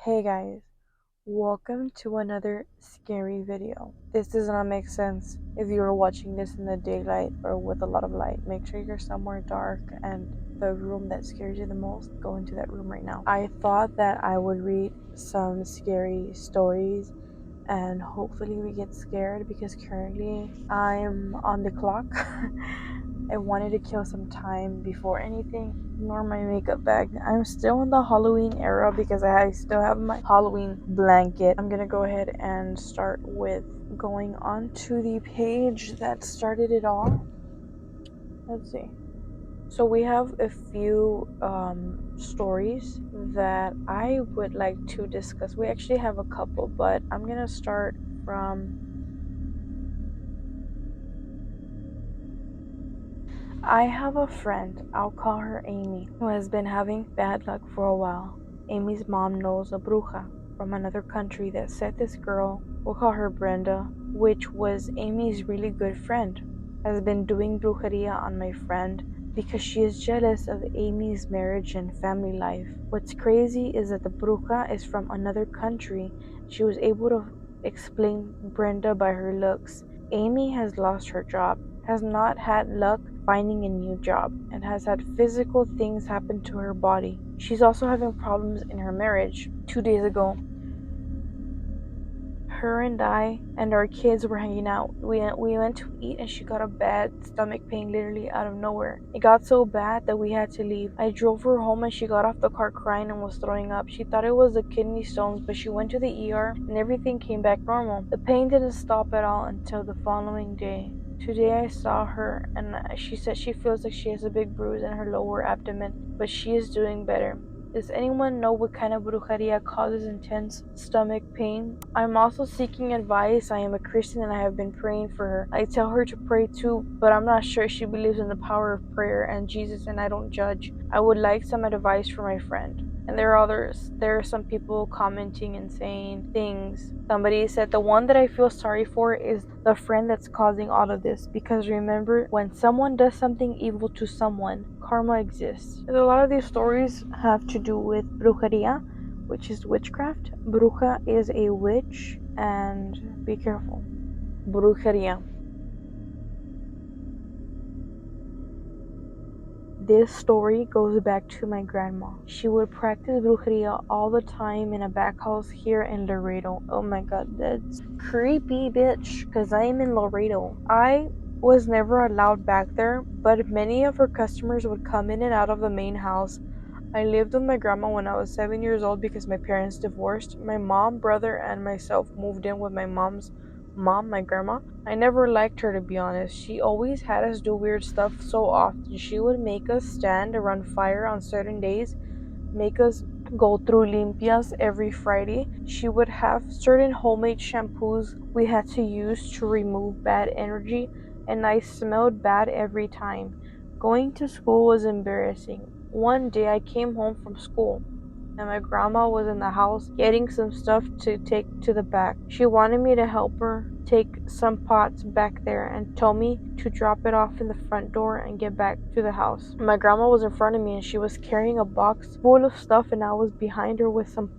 Hey guys, welcome to another scary video. This does not make sense if you are watching this in the daylight or with a lot of light. Make sure you're somewhere dark and the room that scares you the most, go into that room right now. I thought that I would read some scary stories and hopefully we get scared because currently I'm on the clock. I wanted to kill some time before anything, ignore my makeup bag. I'm still in the Halloween era because I still have my Halloween blanket. I'm gonna go ahead and start with going on to the page that started it all. Let's see. So we have a few stories that I would like to discuss. We actually have a couple, but I'm gonna start from I have a friend, I'll call her Amy, who has been having bad luck for a while. Amy's mom knows a bruja from another country that said this girl, we'll call her Brenda, which was Amy's really good friend, has been doing brujeria on my friend because she is jealous of Amy's marriage and family life. What's crazy is that the bruja is from another country. She was able to explain Brenda by her looks. Amy has lost her job, has not had luck finding a new job, and has had physical things happen to her body. She's also having problems in her marriage. 2 days ago, her and I and our kids were hanging out. We went to eat and she got a bad stomach pain literally out of nowhere. It got so bad that we had to leave. I drove her home and she got off the car crying and was throwing up. She thought it was the kidney stones, but she went to the ER and everything came back normal. The pain didn't stop at all until the following day. Today I saw her and she said she feels like she has a big bruise in her lower abdomen, but she is doing better. Does anyone know what kind of brujeria causes intense stomach pain? I'm also seeking advice. I am a Christian and I have been praying for her. I tell her to pray too, but I'm not sure she believes in the power of prayer and Jesus, and I don't judge. I would like some advice for my friend. And there are some people commenting and saying things. Somebody said the one that I feel sorry for is the friend that's causing all of this, because remember, when someone does something evil to someone, karma exists. And a lot of these stories have to do with brujeria, which is witchcraft. Bruja is a witch, and be careful. Brujeria. This story goes back to my grandma. She would practice brujeria all the time in a back house here in Laredo. Oh my god, that's creepy, bitch, because I am in Laredo. I was never allowed back there, but many of her customers would come in and out of the main house. I lived with my grandma when I was 7 years old because my parents divorced. My mom, brother, and myself moved in with my mom's mom, my grandma. I never liked her, to be honest. She always had us do weird stuff so often. She would make us stand around fire on certain days, make us go through limpias every Friday. She would have certain homemade shampoos we had to use to remove bad energy, and I smelled bad every time. Going to school was embarrassing. One day I came home from school and my grandma was in the house getting some stuff to take to the back. She wanted me to help her take some pots back there and told me to drop it off in the front door and get back to the house. My grandma was in front of me and she was carrying a box full of stuff, and I was behind her with some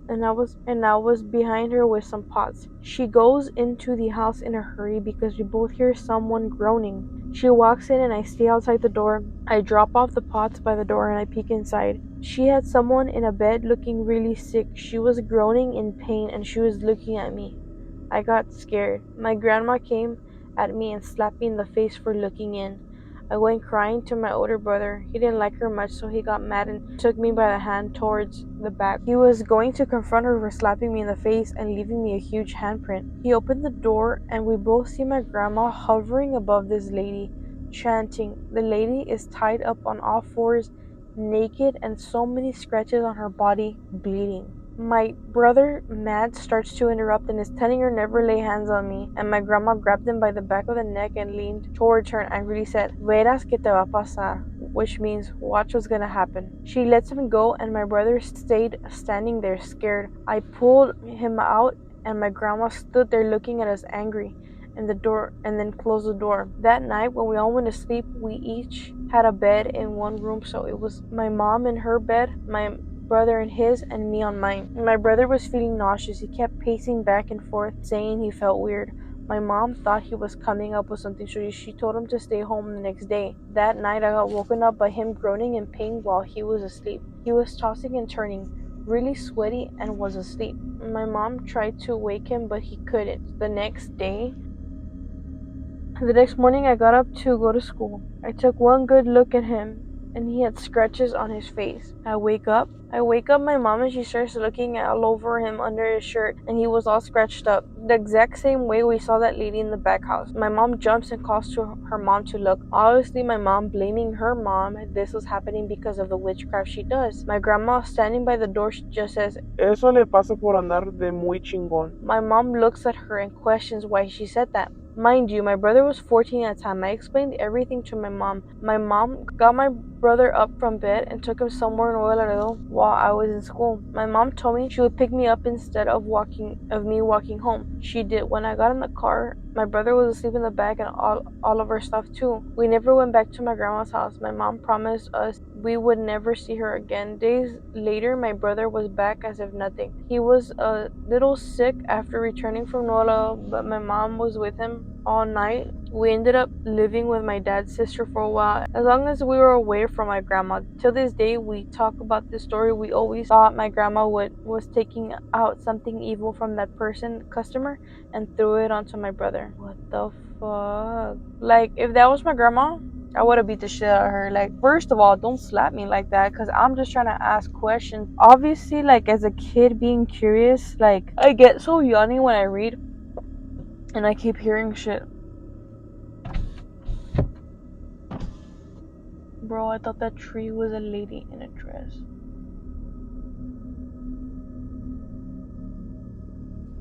pots. She goes into the house in a hurry because we both hear someone groaning. She walks in and I stay outside the door. I drop off the pots by the door and I peek inside. She had someone in a bed looking really sick. She was groaning in pain and she was looking at me. I got scared. My grandma came at me and slapped me in the face for looking in. I went crying to my older brother. He didn't like her much, so he got mad and took me by the hand towards the back. He was going to confront her for slapping me in the face and leaving me a huge handprint. He opened the door and we both see my grandma hovering above this lady, chanting. The lady is tied up on all fours, naked, and so many scratches on her body, bleeding. My brother, mad, starts to interrupt and is telling her never lay hands on me, and my grandma grabbed him by the back of the neck and leaned towards her and angrily said, Verás que te va a pasar, which means, watch what's gonna happen. She lets him go and my brother stayed standing there scared. I pulled him out and my grandma stood there looking at us angry and then closed the door. That night when we all went to sleep, we each had a bed in one room, so it was my mom in her bed, my brother in his and me on mine. My brother was feeling nauseous. He kept pacing back and forth, saying he felt weird. My mom thought he was coming up with something, so she told him to stay home the next day. That night, I got woken up by him groaning in pain while he was asleep. He was tossing and turning, really sweaty, and was asleep. My mom tried to wake him, but he couldn't. The next morning, I got up to go to school. I took one good look at him, and he had scratches on his face. I wake up my mom, and she starts looking all over him under his shirt, and he was all scratched up, the exact same way we saw that lady in the back house. My mom jumps and calls to her mom to look. Obviously, my mom blaming her mom. This was happening because of the witchcraft she does. My grandma standing by the door just says, "Eso le pasa por andar de muy chingón." My mom looks at her and questions why she said that. Mind you, my brother was 14 at the time. I explained everything to my mom. My mom got my brother up from bed and took him somewhere in Laredo while I was in school. My mom told me she would pick me up instead of me walking home. She did. When I got in the car, my brother was asleep in the back and all of our stuff too. We never went back to my grandma's house. My mom promised us we would never see her again. Days later, my brother was back as if nothing. He was a little sick after returning from Nola, but my mom was with him all night. We ended up living with my dad's sister for a while, as long as we were away from my grandma. Till this day, we talk about this story. We always thought my grandma was taking out something evil from that customer, and threw it onto my brother. What the fuck? Like, if that was my grandma, I would have beat the shit out of her. Like, first of all, don't slap me like that, because I'm just trying to ask questions. Obviously, like, as a kid being curious, like, I get so yawny when I read, and I keep hearing shit. Bro, I thought that tree was a lady in a dress.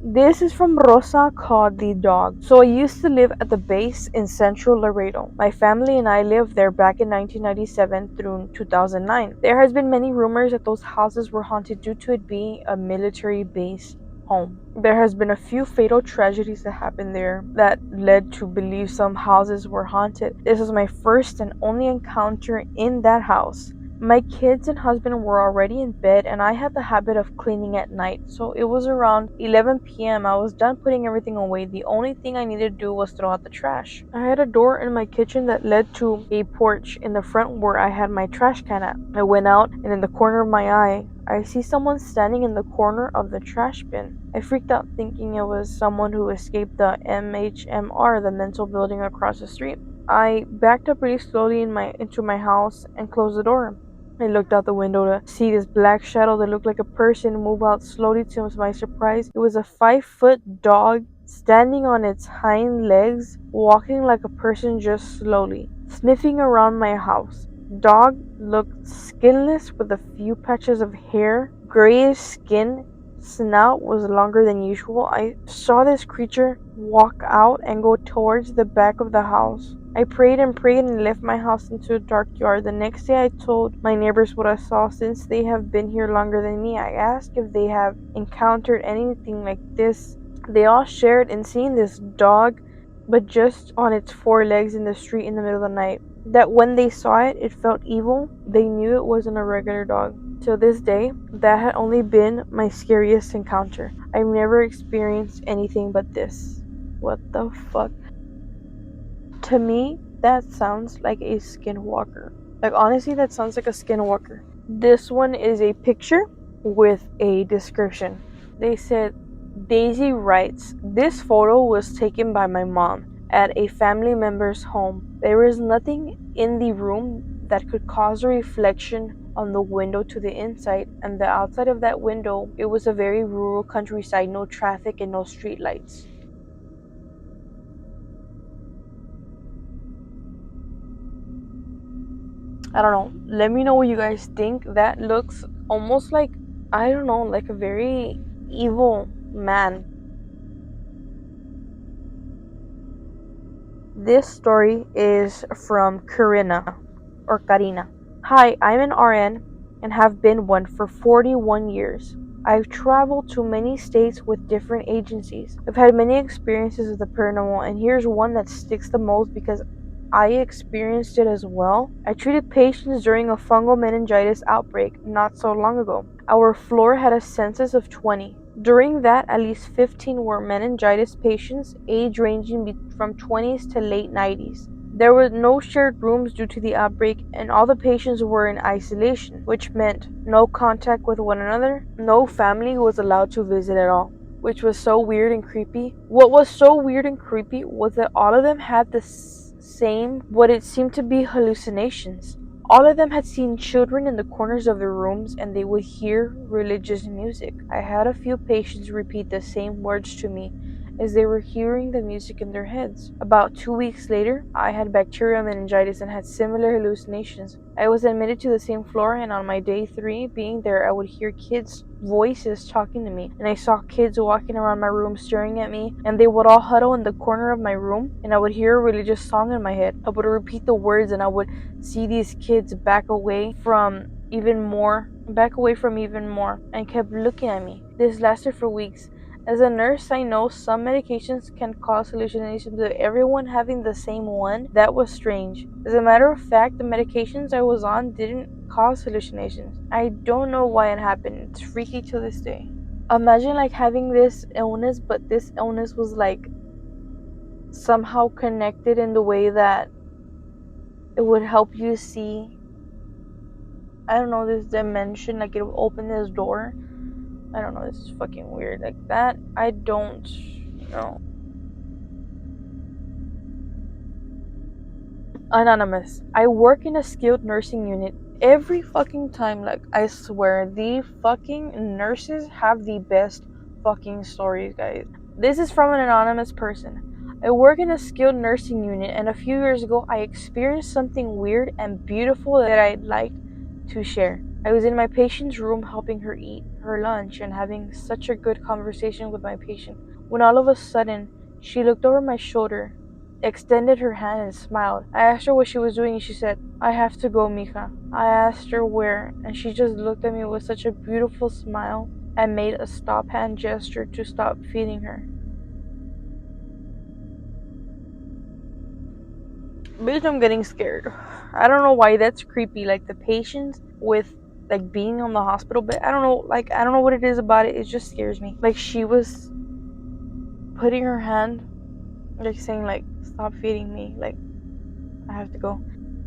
This is from Rosa called the dog. So I used to live at the base in central Laredo. My family and I lived there back in 1997 through 2009. There has been many rumors that those houses were haunted due to it being a military base home. There has been a few fatal tragedies that happened there that led to believe some houses were haunted. This was my first and only encounter in that house. My kids and husband were already in bed, and I had the habit of cleaning at night, so it was around 11 p.m. I was done putting everything away. The only thing I needed to do was throw out the trash. I had a door in my kitchen that led to a porch in the front where I had my trash can at. I went out, and in the corner of my eye, I see someone standing in the corner of the trash bin. I freaked out thinking it was someone who escaped the MHMR, the mental building across the street. I backed up really slowly into my house and closed the door. I looked out the window to see this black shadow that looked like a person move out slowly. To my surprise, it was a 5-foot dog standing on its hind legs, walking like a person just slowly, sniffing around my house. Dog looked skinless with a few patches of hair, grayish skin. Snout was longer than usual. I saw this creature walk out and go towards the back of the house. I prayed and left my house into a dark yard. The next day I told my neighbors what I saw. Since they have been here longer than me, I asked if they have encountered anything like this. They all shared in seeing this dog, but just on its 4 legs in the street in the middle of the night. That when they saw it, it felt evil. They knew it wasn't a regular dog. Till this day, that had only been my scariest encounter. I've never experienced anything but this. What the fuck? To me, that sounds like a skinwalker. Like, honestly, that sounds like a skinwalker. This one is a picture with a description. They said, Daisy writes, this photo was taken by my mom at a family member's home. There was nothing in the room that could cause a reflection on the window to the inside, and the outside of that window, it was a very rural countryside, no traffic and no street lights. I don't know. Let me know what you guys think. That looks almost like, I don't know, like a very evil man. This story is from Karina. Hi, I'm an RN and have been one for 41 years. I've traveled to many states with different agencies. I've had many experiences with the paranormal, and here's one that sticks the most because I experienced it as well. I treated patients during a fungal meningitis outbreak not so long ago. Our floor had a census of 20. During that, at least 15 were meningitis patients, age ranging from 20s to late 90s. There were no shared rooms due to the outbreak, and all the patients were in isolation, which meant no contact with one another. No family was allowed to visit at all, which was so weird and creepy. What was so weird and creepy was that all of them had the same, what it seemed to be hallucinations. All of them had seen children in the corners of their rooms, and they would hear religious music. I had a few patients repeat the same words to me as they were hearing the music in their heads. About 2 weeks later, I had bacterial meningitis and had similar hallucinations. I was admitted to the same floor, and on my day 3 being there, I would hear kids' voices talking to me, and I saw kids walking around my room staring at me, and they would all huddle in the corner of my room, and I would hear a religious song in my head. I would repeat the words, and I would see these kids back away from even more, and kept looking at me. This lasted for weeks. As a nurse, I know some medications can cause hallucinations, but everyone having the same one, that was strange. As a matter of fact, the medications I was on didn't cause hallucinations. I don't know why it happened. It's freaky to this day. Imagine like having this illness, but this illness was like somehow connected in the way that it would help you see, I don't know, this dimension, like it would open this door. I don't know, this is fucking weird. Like that, I don't know. Anonymous. I work in a skilled nursing unit. Every fucking time, like, I swear, the fucking nurses have the best fucking stories, guys. This is from an anonymous person. I work in a skilled nursing unit, and a few years ago, I experienced something weird and beautiful that I'd like to share. I was in my patient's room helping her eat her lunch and having such a good conversation with my patient when all of a sudden, she looked over my shoulder, extended her hand, and smiled. I asked her what she was doing, and she said, "I have to go, mija." I asked her where, and she just looked at me with such a beautiful smile and made a stop hand gesture to stop feeding her. Bitch, I'm getting scared. I don't know why that's creepy. Like the patients with like being on the hospital bed. I don't know. Like I don't know what it is about it. It just scares me. Like she was putting her hand, like saying like, "Stop feeding me. Like I have to go."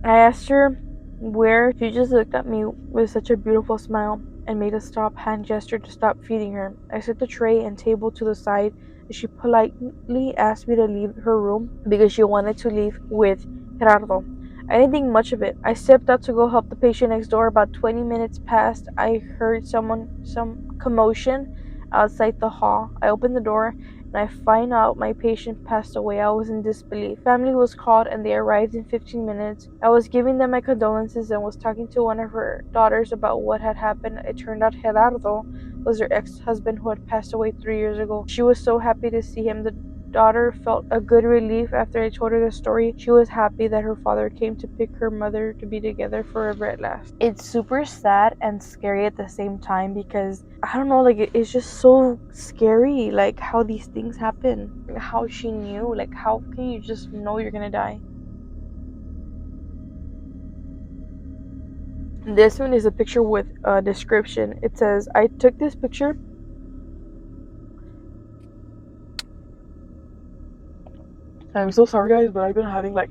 I asked her where. She just looked at me with such a beautiful smile and made a stop hand gesture to stop feeding her. I set the tray and table to the side, and she politely asked me to leave her room because she wanted to leave with Gerardo. I didn't think much of it. I stepped out to go help the patient next door. About 20 minutes passed. I heard some commotion outside the hall. I opened the door and I find out my patient passed away. I was in disbelief. Family was called and they arrived in 15 minutes. I was giving them my condolences and was talking to one of her daughters about what had happened. It turned out Gerardo was her ex-husband who had passed away 3 years ago. She was so happy to see him. The daughter felt a good relief after I told her the story. She was happy that her father came to pick her mother to be together forever at last. It's super sad and scary at the same time because I don't know, like it's just so scary, like how these things happen, how she knew, like how can you just know you're gonna die? This one is a picture with a description. It says, "I took this picture I'm so sorry guys, but I've been having like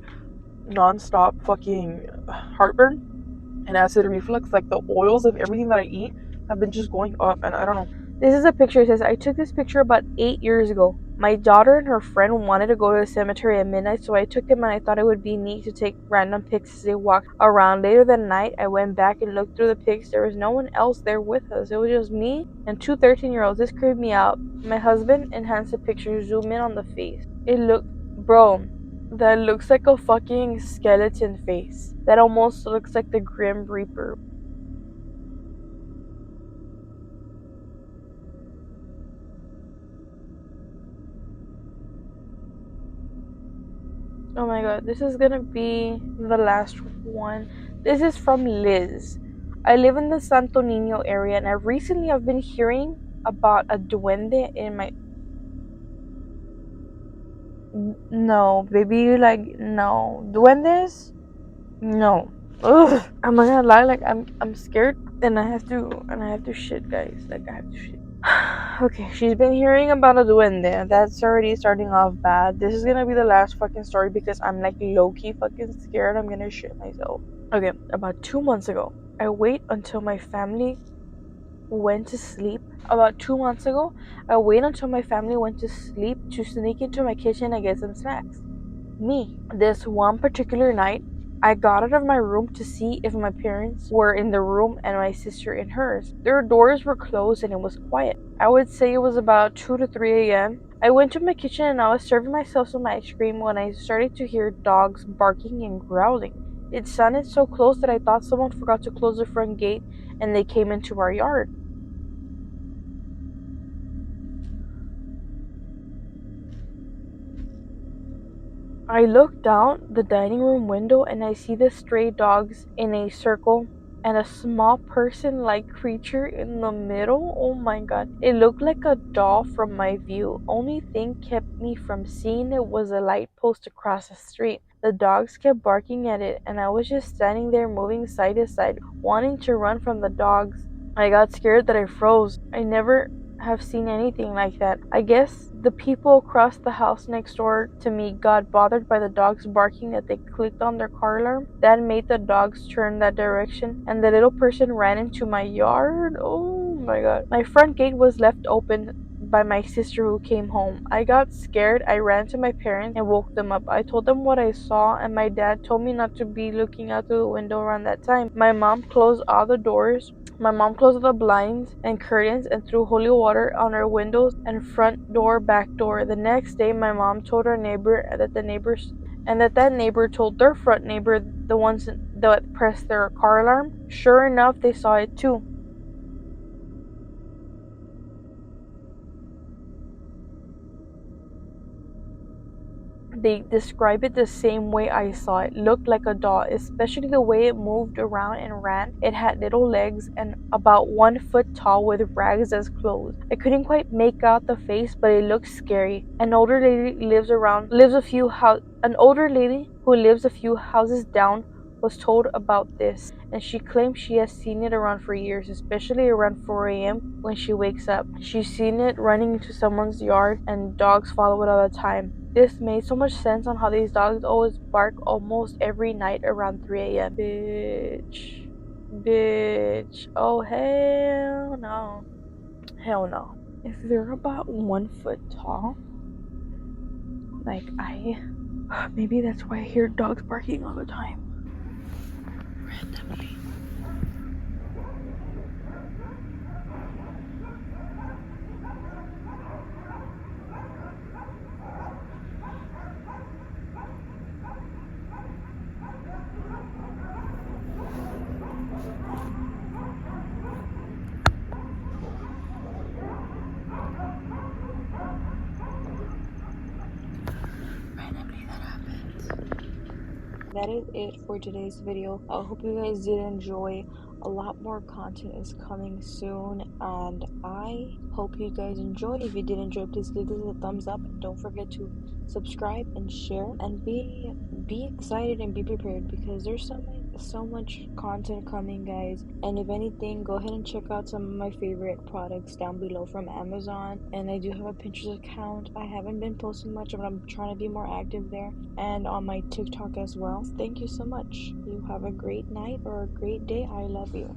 non-stop fucking heartburn and acid reflux. Like the oils of everything that I eat have been just going up, and I don't know." This is a picture. It says, "I took this picture about 8 years ago. My daughter and her friend wanted to go to the cemetery at midnight, so I took them and I thought it would be neat to take random pics as they walked around. Later that night, I went back and looked through the pics. There was no one else there with us. It was just me and two 13-year-olds. This creeped me out. My husband enhanced the picture, zoom in on the face. It looked, bro, that looks like a fucking skeleton face. That almost looks like the Grim Reaper." Oh my god, this is gonna be the last one. This is from Liz. "I live in the Santo Niño area, and I've been hearing about a duende in my..." No, baby, like, no. Duendes? No. Ugh. I'm not gonna lie, like, I'm scared, and I have to shit, guys. Like, I have to shit. Okay, she's been hearing about a duende. That's already starting off bad. This is gonna be the last fucking story because I'm like low-key fucking scared I'm gonna shit myself. Okay, about 2 months ago, I wait until my family went to sleep. About 2 months ago, I wait until my family went to sleep to sneak into my kitchen and get some snacks. Me. This one particular night, I got out of my room to see if my parents were in the room and my sister in hers. Their doors were closed and it was quiet. I would say it was about 2 to 3 a.m. I went to my kitchen and I was serving myself some ice cream when I started to hear dogs barking and growling. It sounded so close that I thought someone forgot to close the front gate and they came into our yard. I look down the dining room window and I see the stray dogs in a circle and a small person-like creature in the middle. Oh my god. It looked like a doll from my view. Only thing kept me from seeing it was a light post across the street. The dogs kept barking at it and I was just standing there moving side to side, wanting to run from the dogs. I got scared that I froze. I never have seen anything like that. I guess the people across the house next door to me got bothered by the dogs barking that they clicked on their car alarm. That made the dogs turn that direction and the little person ran into my yard. Oh my god. My front gate was left open by my sister who came home. I got scared. I ran to my parents and woke them up. I told them what I saw and my dad told me not to be looking out through the window around that time. My mom closed all the doors. My mom closed the blinds and curtains and threw holy water on our windows and front door, back door. The next day, my mom told our neighbor that that neighbor told their front neighbor, the ones that pressed their car alarm. Sure enough, they saw it too. They describe it the same way I saw it. Looked like a doll, especially the way it moved around and ran. It had little legs and about 1 foot tall with rags as clothes. I couldn't quite make out the face, but it looked scary. An older lady who lives a few houses down was told about this, and she claims she has seen it around for years, especially around 4 a.m. when she wakes up. She's seen it running into someone's yard and dogs follow it all the time. This made so much sense on how these dogs always bark almost every night around 3 a.m. Bitch. Bitch. Oh, hell no. Hell no. If they're about 1 foot tall, like maybe that's why I hear dogs barking all the time. Randomly. That is it for today's video. I hope you guys did enjoy. A lot more content is coming soon and I hope you guys enjoyed. If you did enjoy, please give this a thumbs up and don't forget to subscribe and share and be excited and be prepared because there's so much content coming, guys. And if anything, go ahead and check out some of my favorite products down below from Amazon. And I do have a Pinterest account. I haven't been posting much, but I'm trying to be more active there, and on my TikTok as well. Thank you so much. You have a great night or a great day. I love you.